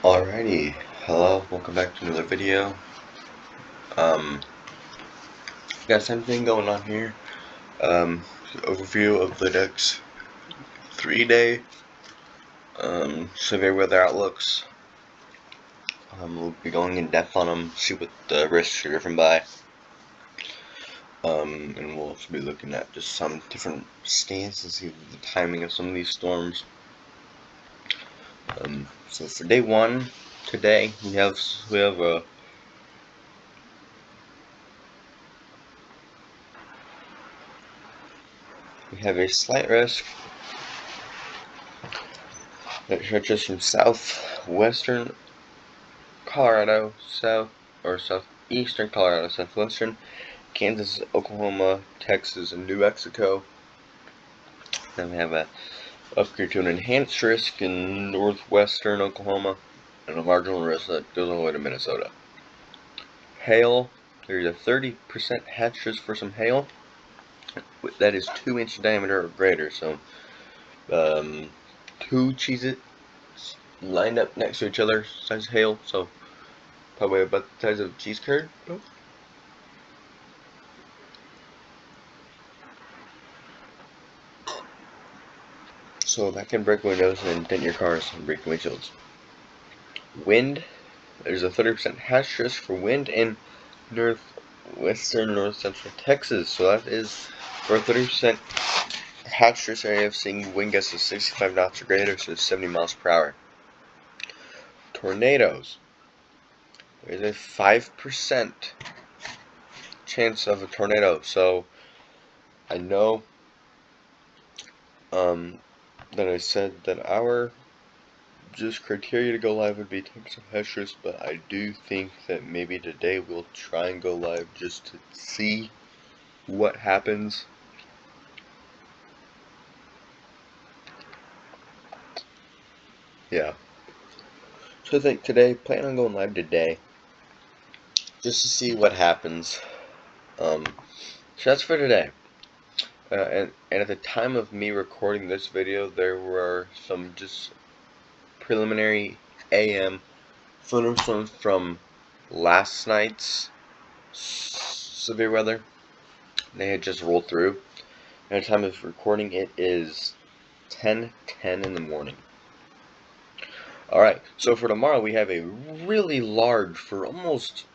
Alrighty, hello, welcome back to another video. Got the same thing going on here. Overview of the next 3-day severe weather outlooks. We'll be going in depth on them, see what the risks are driven by. And we'll also be looking at just some different stands and see the timing of some of these storms. So for day one, today we have a slight risk that stretches from southwestern Colorado, southeastern Colorado, southwestern Kansas, Oklahoma, Texas, and New Mexico. Then we have a upgrade to an enhanced risk in northwestern Oklahoma, and a marginal risk that goes all the way to Minnesota. Hail, there's a 30% hatch risk for some hail. That is 2-inch diameter or greater, so 2 Cheez-Its lined up next to each other, size hail, so probably about the size of a cheese curd. So that can break windows and dent your cars and break windshields. Wind, there's a 30% hatch risk for wind in northwestern, north central Texas. So that is for a 30% hatch risk area of seeing wind gusts of 65 knots or greater, so 70 miles per hour. Tornadoes, there's a 5% chance of a tornado. So I know that I said that our criteria to go live would be 10% hatch risk, but I do think that maybe today we'll try and go live just to see what happens. Yeah. So I think today, plan on going live today, just to see what happens. So that's for today. And at the time of me recording this video, there were some just preliminary AM thunderstorms from last night's severe weather. They had just rolled through. And at the time of recording, it is 10:10 in the morning. Alright, so for tomorrow we have a really large, for almost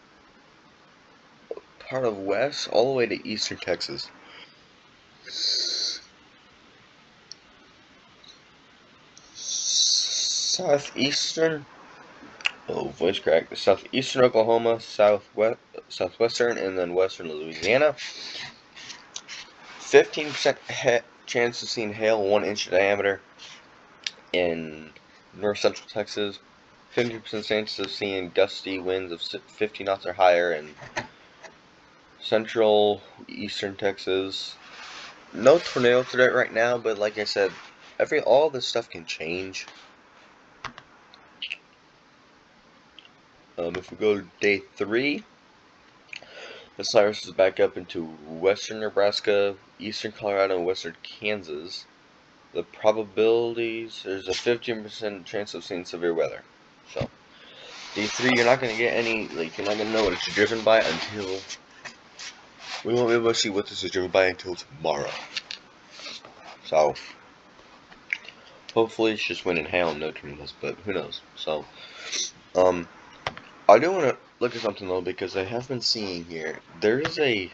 part of west, all the way to eastern Texas. Southeastern, voice crack, southeastern Oklahoma, southwestern, and then western Louisiana. 15% chance of seeing hail 1 inch diameter in north central Texas. 50% chance of seeing gusty winds of 50 knots or higher in central eastern Texas. No tornado threat right now, but like I said, all this stuff can change. If we go to day 3, the Cyrus is back up into western Nebraska, eastern Colorado, and western Kansas. The probabilities, there's a 15% chance of seeing severe weather. So, day 3, you're not going to get any, you're not going to know what it's driven by until, we won't be able to see what this is driven by until tomorrow. So, hopefully it's just wind and hail and no tornadoes, but who knows. So, I do want to look at something though, because I have been seeing here, there's a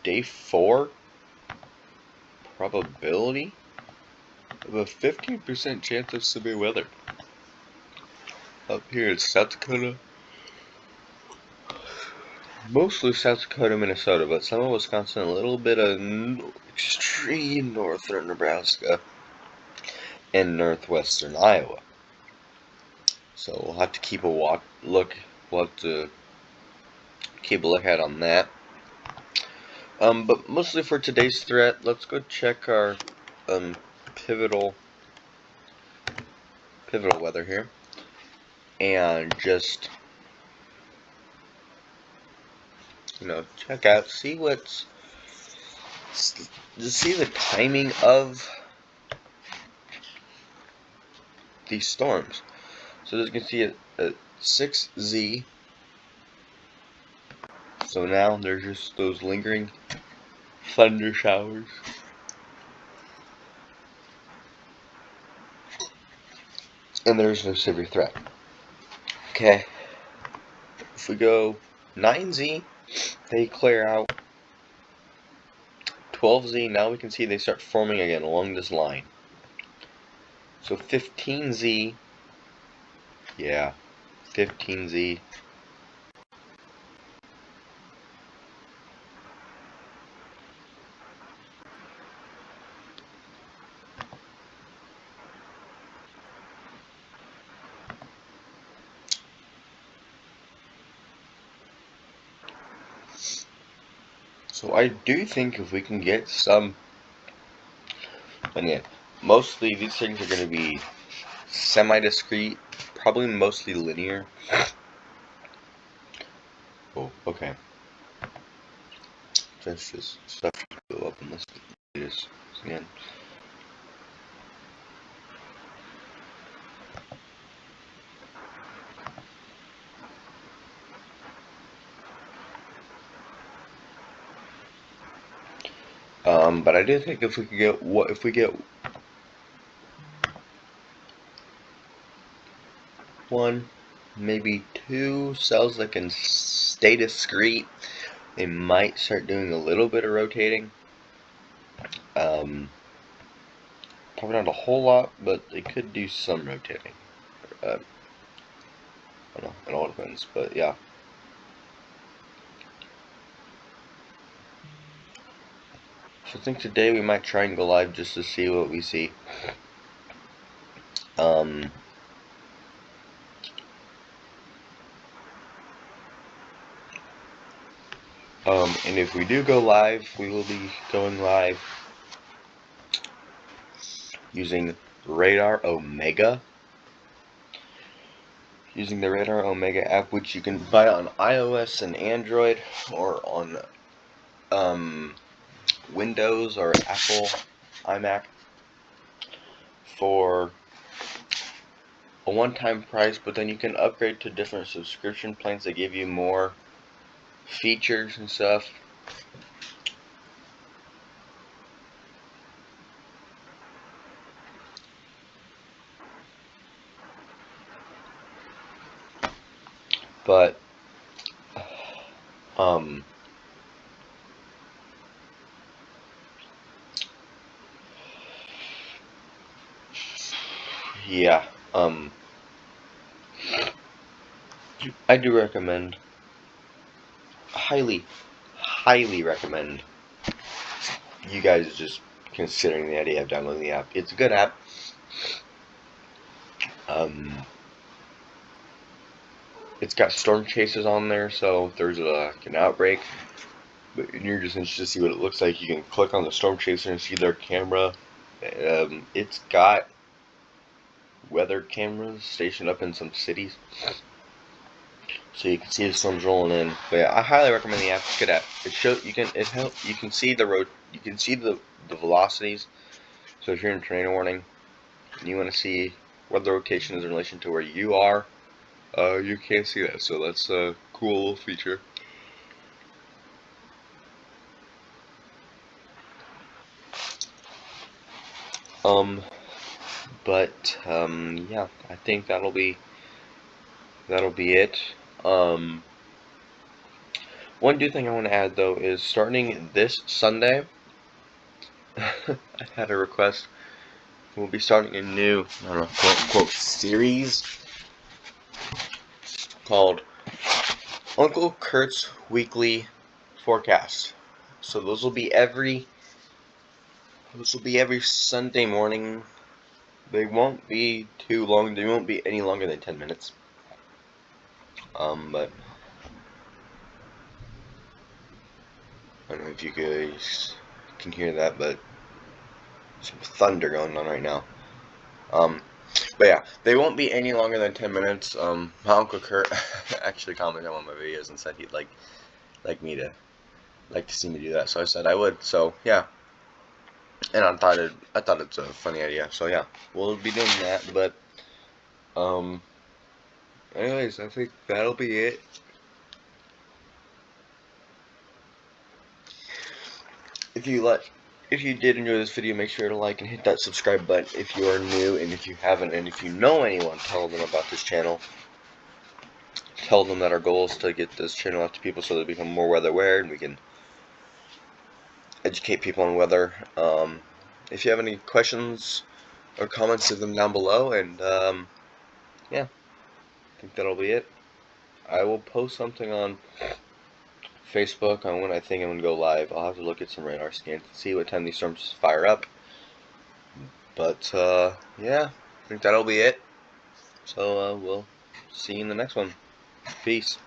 day 4 probability of a 15% chance of severe weather up here in South Dakota, mostly South Dakota, Minnesota, but some of Wisconsin, a little bit of extreme northern Nebraska, and northwestern Iowa. So we'll have to keep a keep a lookout on that. But mostly for today's threat, let's go check our pivotal weather here, and just check out, see the timing of these storms. So as you can see, at 6Z. So now there's just those lingering thunder showers. And there's no severe threat. Okay. If we go 9Z, they clear out. 12Z, now we can see they start forming again along this line. So 15Z, yeah, 15Z. So I do think if we can get some, again, mostly these things are going to be semi-discrete, probably mostly linear. Oh, okay. That's just stuff to go up and let's do this again. But I do think if we could get one, maybe two cells that can stay discrete, they might start doing a little bit of rotating. Probably not a whole lot, but they could do some rotating. I don't know, it all depends, but yeah. So I think today we might try and go live just to see what we see. And if we do go live, we will be going live using Radar Omega. Using the Radar Omega app, which you can buy on iOS and Android, or on Windows or Apple iMac, for a one-time price, but then you can upgrade to different subscription plans that give you more features and stuff. But yeah, I do recommend, highly recommend you guys just considering the idea of downloading the app. It's a good app. It's got storm chasers on there, so if there's an outbreak, and you're just interested to see what it looks like, you can click on the storm chaser and see their camera. It's got weather cameras stationed up in some cities, so you can see the storms rolling in. But yeah, I highly recommend the app. It's a good app. You can see the road. You can see the velocities. So if you're in a tornado warning and you want to see what the rotation is in relation to where you are, you can't see that. So that's a cool little feature. Yeah, I think that'll be it. One new thing I want to add though is starting this Sunday, I had a request. We'll be starting a new, I don't know, quote unquote series called Uncle Kurt's Weekly Forecast. So those will be every Sunday morning. They won't be too long. They won't be any longer than 10 minutes. But I don't know if you guys can hear that, but some thunder going on right now. But yeah, they won't be any longer than 10 minutes. My Uncle Kurt actually commented on one of my videos and said he'd like to see me do that. So I said I would. So yeah, and I thought it's a funny idea. So yeah, we'll be doing that. But anyways, I think that'll be it. If you did enjoy this video, make sure to like and hit that subscribe button if you are new, and if you haven't, and if you know anyone, tell them about this channel. Tell them that our goal is to get this channel out to people so they become more weather aware and we can educate people on weather. If you have any questions or comments, leave them down below, and yeah, I think that'll be it. I will post something on Facebook on when I think I'm going to go live. I'll have to look at some radar scans to see what time these storms fire up. But yeah, I think that'll be it. So we'll see you in the next one. Peace.